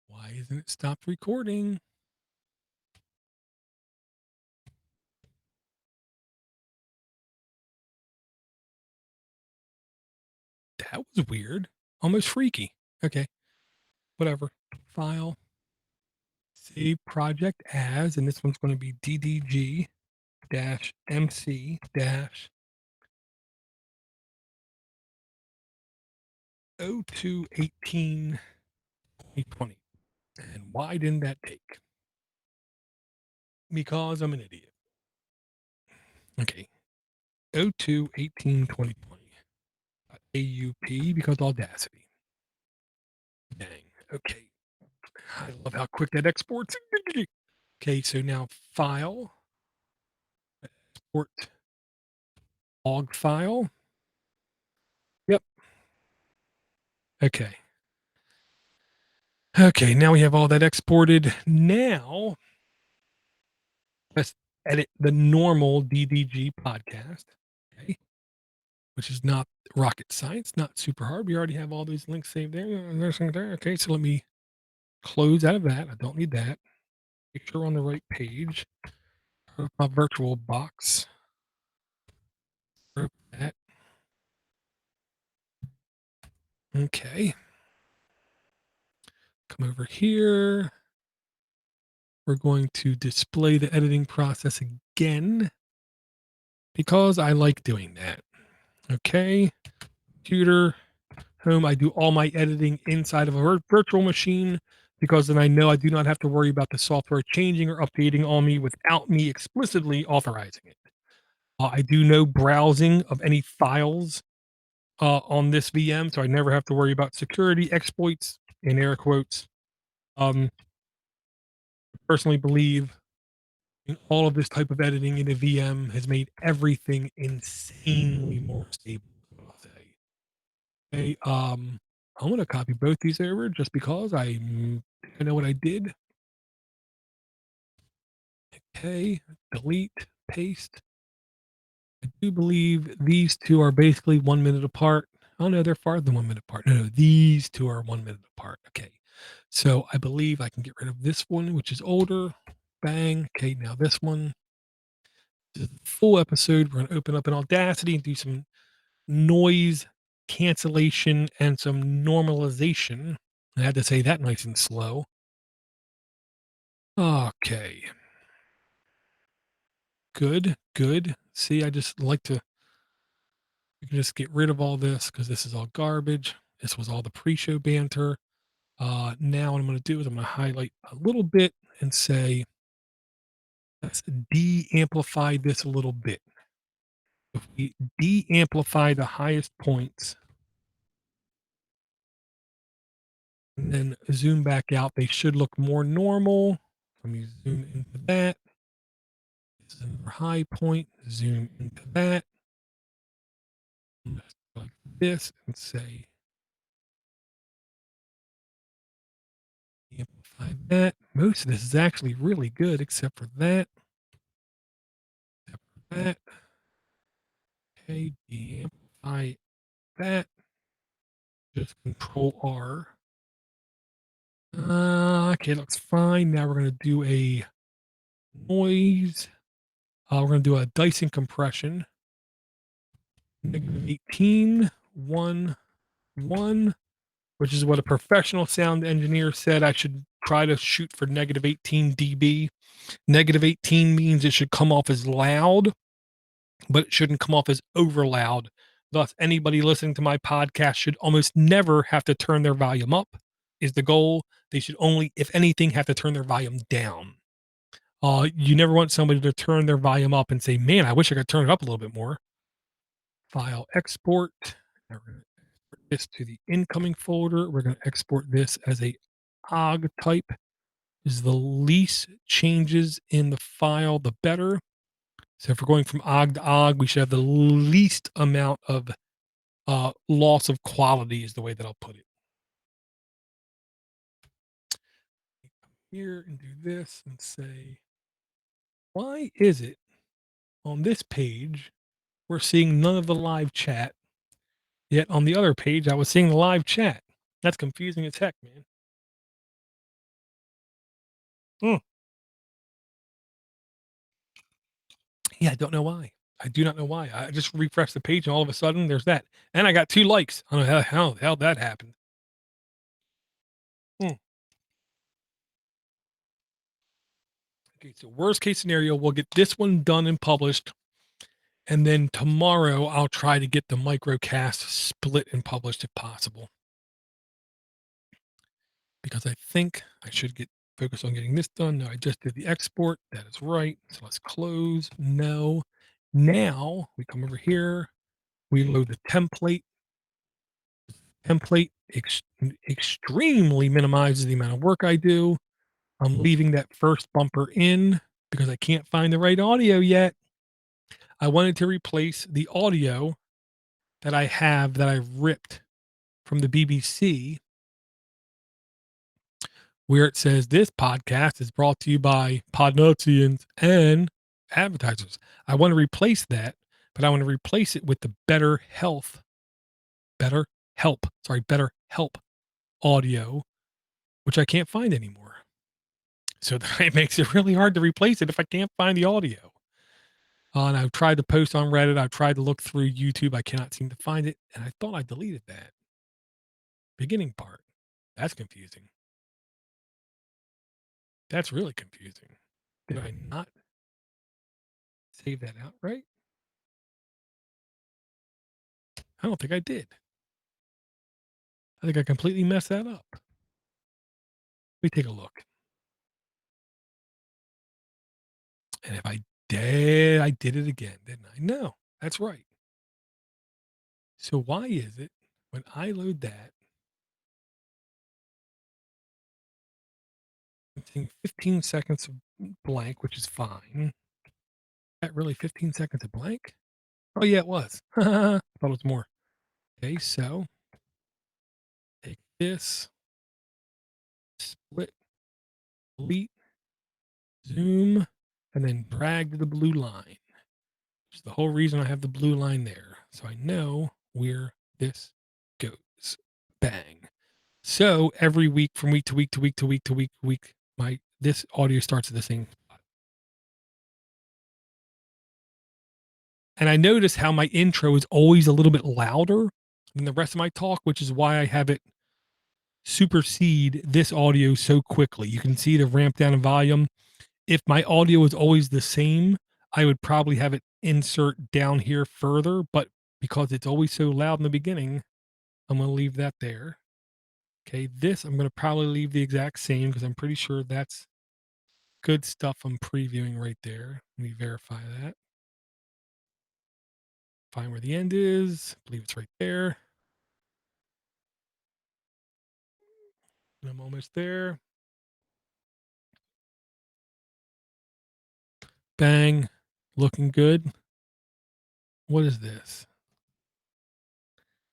Why isn't it stopped recording? That was weird. Almost freaky. Okay. Whatever. File. Save project as, and this one's going to be DDG dash MC dash 0218 2020. And why didn't that take? Because I'm an idiot. Okay. 0218 2020. AUP because Audacity. Dang. Okay. I love how quick that exports. Okay, so now file, export log file. Yep. Okay. Okay, now we have all that exported. Now let's edit the normal DDG podcast. Okay. Which is not rocket science, not super hard. We already have all those links saved there. Okay, so let me close out of that. I don't need that. Make sure we're on the right page. My virtual box. That. Okay. Come over here. We're going to display the editing process again because I like doing that. Okay. Computer, home. I do all my editing inside of a virtual machine because then I know I do not have to worry about the software changing or updating on me without me explicitly authorizing it. I do no browsing of any files on this VM, so I never have to worry about security exploits in air quotes. I personally believe in all of this type of editing in a VM has made everything insanely more stable. I'll say. Okay, I'm going to copy both these over just because I know what I did. Okay, delete, paste. I do believe these two are basically 1 minute apart. Oh no, they're farther than 1 minute apart. No, these two are 1 minute apart. Okay. So I believe I can get rid of this one, which is older. Bang. Okay, now this one. This is the full episode. We're gonna open up an Audacity and do some noise cancellation and some normalization. I had to say that nice and slow. Okay. Good, good. See, I just like to we can just get rid of all this because this is all garbage. This was all the pre-show banter. Now what I'm going to do is I'm going to highlight a little bit and say, let's de-amplify this a little bit. If we de-amplify the highest points and then zoom back out, they should look more normal. Let me zoom into that. This is another high point. Zoom into that. Like this and say, amplify that. Most of this is actually really good, except for that. Except for that. Okay, de-amplify that. Just Control R. Okay, looks fine. Now we're going to do a noise. We're going to do a Dyson compression. -18, 1, 1, which is what a professional sound engineer said I should try to shoot for -18 dB. -18 means it should come off as loud, but it shouldn't come off as over loud. Thus, anybody listening to my podcast should almost never have to turn their volume up, is the goal. They should only, if anything, have to turn their volume down. You never want somebody to turn their volume up and say, man, I wish I could turn it up a little bit more. File export. Now we're going to export this to the incoming folder. We're going to export this as a OGG type. Is the least changes in the file, the better. So if we're going from OGG to OGG, we should have the least amount of loss of quality is the way that I'll put it. Here and do this and say, why is it on this page we're seeing none of the live chat, Yet on the other page, I was seeing the live chat. That's confusing as heck, man. Hmm. Yeah, I don't know why. I do not know why. I just refreshed the page and all of a sudden there's that. And I got 2 likes. I don't know how that happened. Hmm. Okay, so worst case scenario, we'll get this one done and published, and then tomorrow I'll try to get the microcast split and published if possible. Because I think I should get focused on getting this done. No, I just did the export. That is right. So let's close. No. Now we come over here. We load the template. Template extremely minimizes the amount of work I do. I'm leaving that first bumper in because I can't find the right audio yet. I wanted to replace the audio that I have that I ripped from the BBC, where it says this podcast is brought to you by Podnutzians and advertisers. I want to replace that, but I want to replace it with the better help audio, which I can't find anymore. So that it makes it really hard to replace it if I can't find the audio. And I've tried to post on Reddit. I've tried to look through YouTube. I cannot seem to find it. And I thought I deleted that beginning part. That's confusing. That's really confusing. Did I not save that out right? I don't think I did. I think I completely messed that up. Let me take a look. And if I did, I did it again, didn't I? No, that's right. So why is it when I load that, I'm seeing 15 seconds of blank, which is fine. That really 15 seconds of blank? Oh yeah, it was. I thought it was more. Okay, so take this, split, delete, zoom, and then drag to the blue line. Which is the whole reason I have the blue line there. So I know where this goes. Bang. So every week from week to week to week to week to week to week, this audio starts at the same spot. And I notice how my intro is always a little bit louder than the rest of my talk, which is why I have it supersede this audio so quickly. You can see the ramp down in volume. If my audio is always the same, I would probably have it insert down here further, but because it's always so loud in the beginning, I'm going to leave that there. Okay, this I'm going to probably leave the exact same because I'm pretty sure that's good stuff I'm previewing right there. Let me verify that. Find where the end is. I believe it's right there. And I'm almost there. Bang. Looking good. What is this?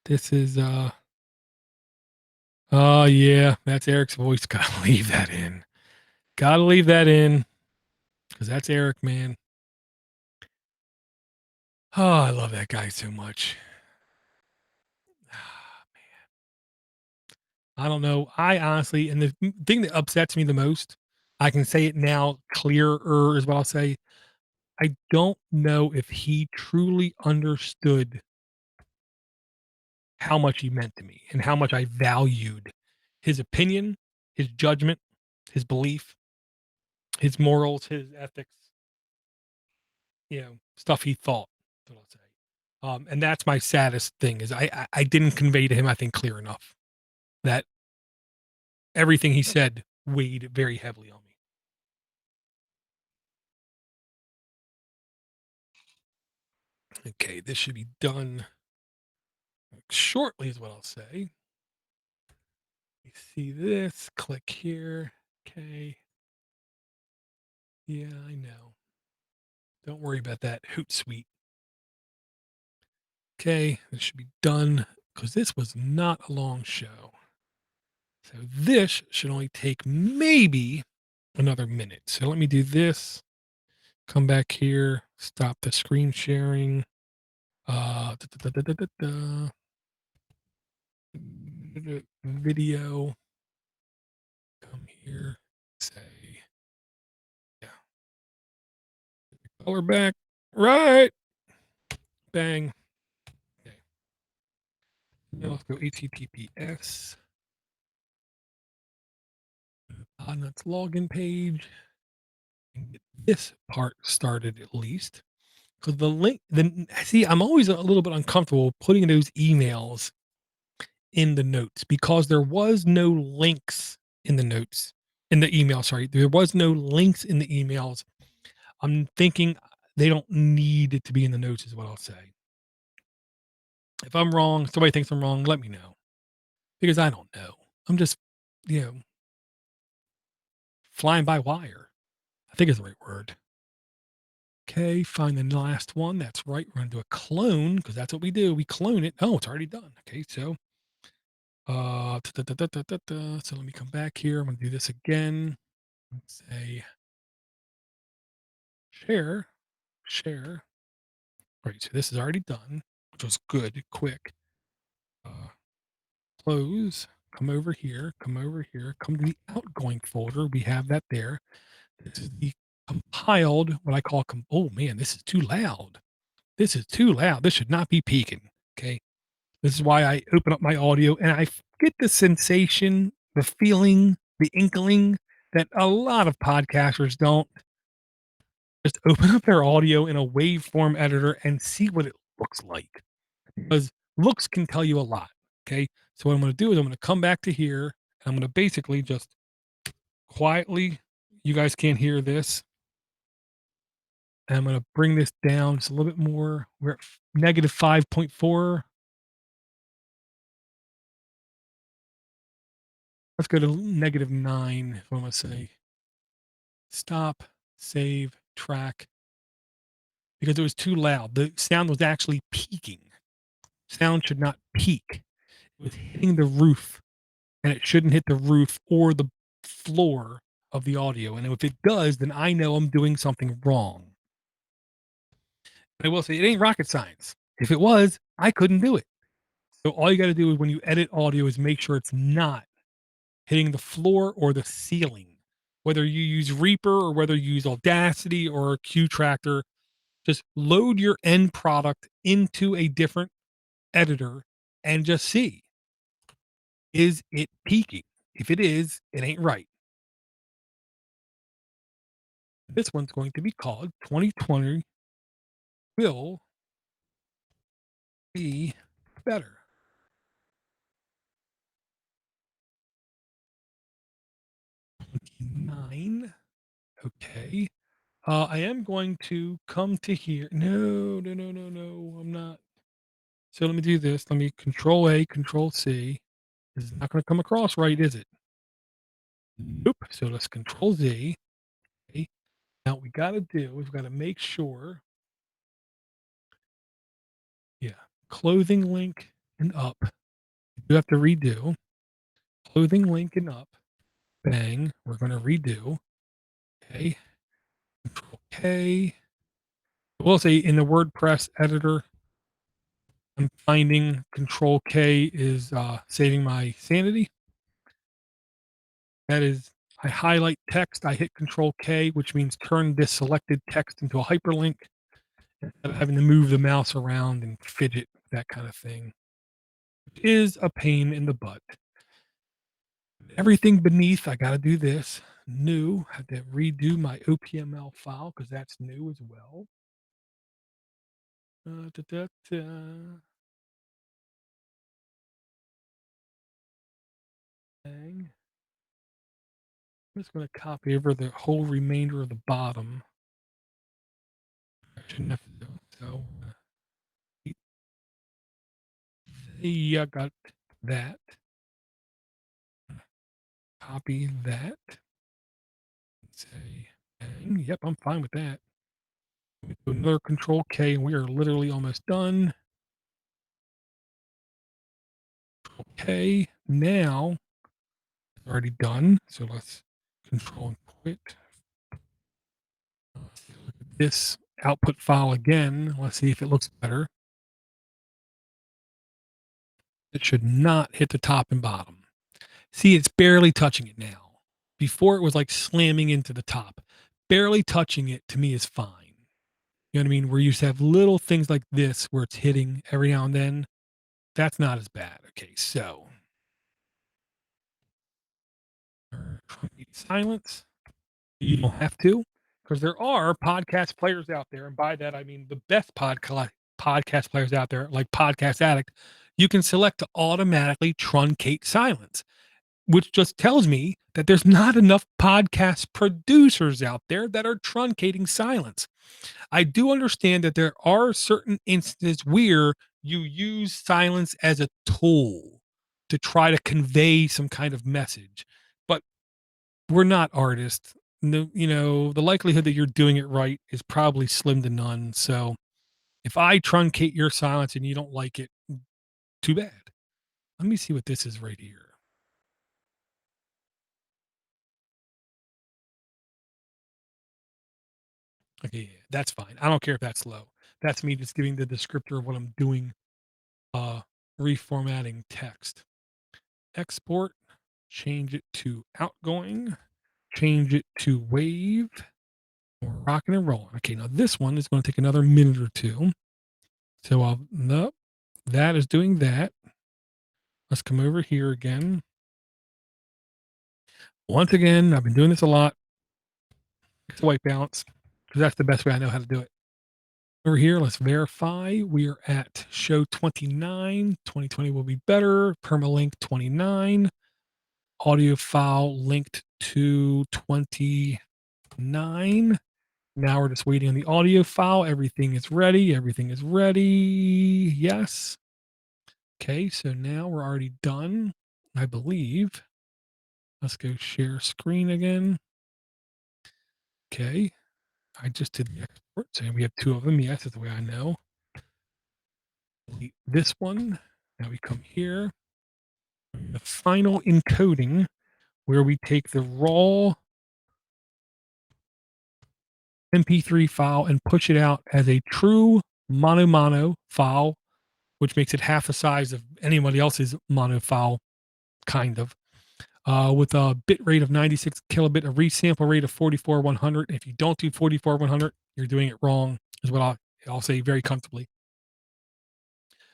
This is oh yeah, that's Eric's voice. Gotta leave that in. Gotta leave that in. Because that's Eric, man. Oh, I love that guy so much. Ah, man. I don't know. I honestly, and the thing that upsets me the most, I can say it now clearer is what I'll say. I don't know if he truly understood how much he meant to me and how much I valued his opinion, his judgment, his belief, his morals, his ethics, stuff he thought. That's what I'll say. And that's my saddest thing is I didn't convey to him, I think, clear enough that everything he said weighed very heavily on me. Okay, this should be done shortly, is what I'll say. You see this, click here. Okay. Yeah, I know. Don't worry about that Hootsuite. Okay, this should be done because this was not a long show. So this should only take maybe another minute. So let me do this. Come back here, stop the screen sharing. Da, da, da, da, da, da, da. video, come here, say, yeah, color back, right, bang. Okay. Now let's go HTTPS, Podnutz login page, and get this part started at least. Because the link, see, I'm always a little bit uncomfortable putting those emails in the notes because there was no links in the notes in the email. Sorry, there was no links in the emails. I'm thinking they don't need it to be in the notes, is what I'll say. If I'm wrong, somebody thinks I'm wrong, let me know because I don't know. I'm just, you know, flying by wire. I think is the right word. Okay, find the last one. That's right. We're going to do a clone because that's what we do. We clone it. Oh, it's already done. Okay, so so let me come back here. I'm going to do this again. Let's say share, share. All right, so this is already done, which was good, quick. Uh, close. Come over here. Come over here. Come to the outgoing folder. We have that there. This is the compiled. What I call oh man, this is too loud. This is too loud. This should not be peaking. Okay. This is why I open up my audio and I get the sensation, the feeling, the inkling that a lot of podcasters don't just open up their audio in a waveform editor and see what it looks like. Because looks can tell you a lot. Okay. So what I'm going to do is I'm going to come back to here and I'm going to basically just quietly, you guys can't hear this. And I'm going to bring this down just a little bit more. We're at negative 5.4. Let's go to negative 9. What am I say? Stop, save, track. Because it was too loud. The sound was actually peaking. Sound should not peak. It was hitting the roof, and it shouldn't hit the roof or the floor of the audio. And if it does, then I know I'm doing something wrong. I will say it ain't rocket science. If it was, I couldn't do it. So all you got to do is when you edit audio is make sure it's not hitting the floor or the ceiling. Whether you use Reaper or whether you use Audacity or Q Tractor, just load your end product into a different editor and just see, is it peaking? If it is, it ain't right. This one's going to be called 2020 will be better. 9. Okay. I am going to come to here. No, no, no, no, no. I'm not. So let me do this. Let me control A, control C. This is not going to come across right, is it? Nope. So let's control Z. Okay. Now what we got to do is we've got to make sure. Yeah. Clothing link and up. You have to redo. Clothing link and up. Bang. We're going to redo. Okay. Control K. We'll say in the WordPress editor, I'm finding control K is saving my sanity. That is, I highlight text, I hit control K, which means turn this selected text into a hyperlink instead of having to move the mouse around and fidget, that kind of thing. Which is a pain in the butt. Everything beneath, I got to do this. New, I have to redo my OPML file because that's new as well. Da, da, da. Bang. I'm just going to copy over the whole remainder of the bottom. I shouldn't have to do it. So, yeah, got that. Copy that. Say, bang. Yep, I'm fine with that. Do another control K, and we are literally almost done. Okay, now it's already done. So let's control and quit. This output file again. Let's see if it looks better. It should not hit the top and bottom. See, it's barely touching it now. Before it was like slamming into the top. Barely touching it to me is fine. You know what I mean? Where you used to have little things like this where it's hitting every now and then. That's not as bad. Okay, so silence. You don't have to, because there are podcast players out there, and by that I mean the best podcast players out there, like Podcast Addict. You can select to automatically truncate silence, which just tells me that there's not enough podcast producers out there that are truncating silence. I do understand that there are certain instances where you use silence as a tool to try to convey some kind of message, but we're not artists. No, the likelihood that you're doing it right is probably slim to none. So if I truncate your silence and you don't like it, too bad. Let me see what this is right here. Okay, yeah, that's fine. I don't care if that's low. That's me just giving the descriptor of what I'm doing, uh, reformatting text. Export, change it to outgoing, change it to wave, or rocking and rolling. Okay, now this one is going to take another minute or two. So nope, that is doing that. Let's come over here again. Once again, I've been doing this a lot. It's white balance because that's the best way I know how to do it. Over here, let's verify. We are at show 29. 2020 will be better. Permalink 29. Audio file linked to 29. Now we're just waiting on the audio file. Everything is ready. Everything is ready. Yes. Okay, so now we're already done, I believe. Let's go share screen again. Okay. I just did the export. So we have two of them. Yes, that's the way I know. Delete this one. Now we come here. The final encoding, where we take the raw MP3 file and push it out as a true mono file, which makes it half the size of anybody else's mono file, kind of. With a bit rate of 96 kilobit, a resample rate of 44,100. If you don't do 44,100, you're doing it wrong, is what I'll say very comfortably.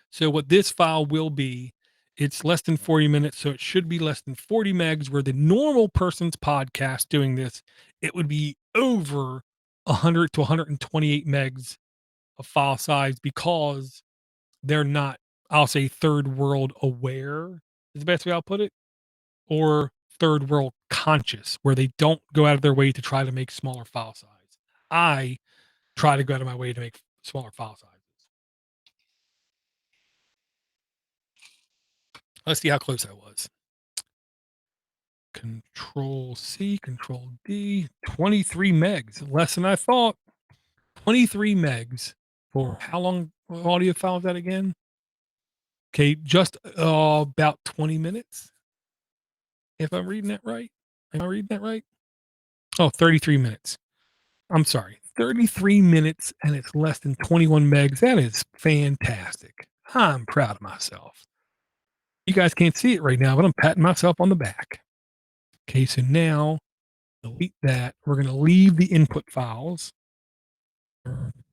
So what this file will be, it's less than 40 minutes, so it should be less than 40 megs, where the normal person's podcast doing this, it would be over 100 to 128 megs of file size, because they're not, I'll say, third world aware is the best way I'll put it, or third world conscious, where they don't go out of their way to try to make smaller file size. I try to go out of my way to make smaller file sizes. Let's see how close I was. Control C, Control D, 23 megs, less than I thought. 23 megs for how long audio file is that again? Okay, just about 20 minutes. If I'm reading that right. Am I reading that right? Oh, 33 minutes. I'm sorry. 33 minutes, and it's less than 21 megs. That is fantastic. I'm proud of myself. You guys can't see it right now, but I'm patting myself on the back. Okay, so now delete that. We're going to leave the input files.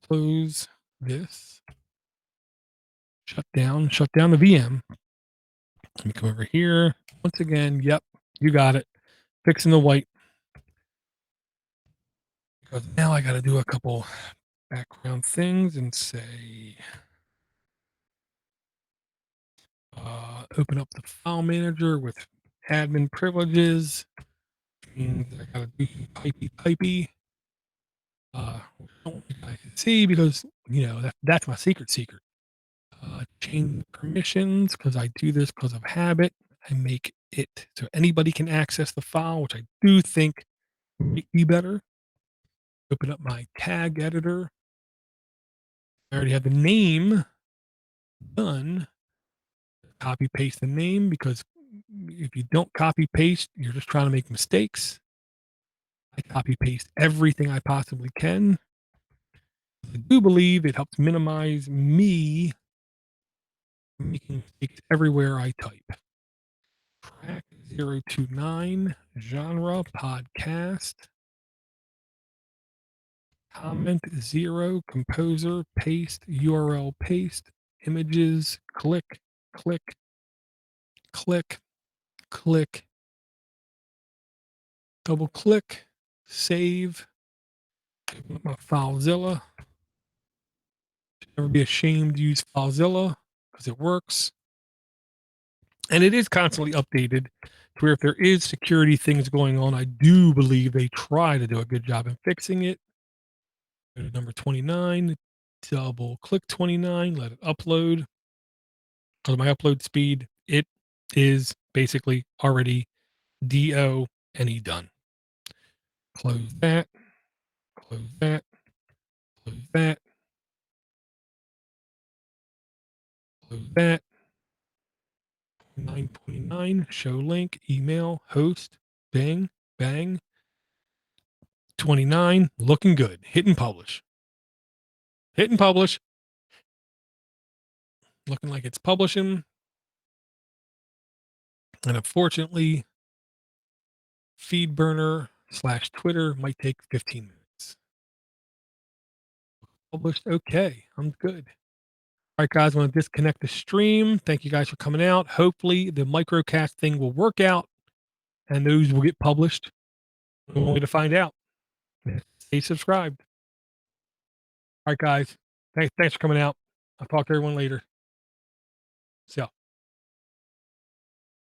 Close this. Shut down the VM. Let me come over here. Once again, yep, you got it. Fixing the white. Because now I got to do a couple background things and say, open up the file manager with admin privileges. Means I got to do pipey. Don't I can see, because that's my secret. Change permissions, because I do this because of habit. I make it so anybody can access the file, which I do think would be better. Open up my tag editor. I already have the name done. Copy paste the name, because if you don't copy paste, you're just trying to make mistakes. I copy paste everything I possibly can. I do believe it helps minimize me Making mistakes everywhere I type. Track 029, genre, podcast. Comment 0, composer, paste, URL paste, images, click, click, click, click, double click, save. Open up my FileZilla. Never be ashamed to use FileZilla because it works. And it is constantly updated to where if there is security things going on, I do believe they try to do a good job in fixing it. Go to number 29, double click 29, let it upload. Because my upload speed, it is basically already DO and E done. Close that, close that, close that, close that. 9.9, show link, email, host, bang, bang. 29, looking good. Hit and publish. Hit and publish. Looking like it's publishing. And unfortunately, FeedBurner/Twitter might take 15 minutes. Published. Okay, I'm good. All right, guys, I'm going to disconnect the stream. Thank you guys for coming out. Hopefully, the microcast thing will work out and those will get published. We're only to find out. Stay subscribed. All right, guys. Thanks for coming out. I'll talk to everyone later. See ya.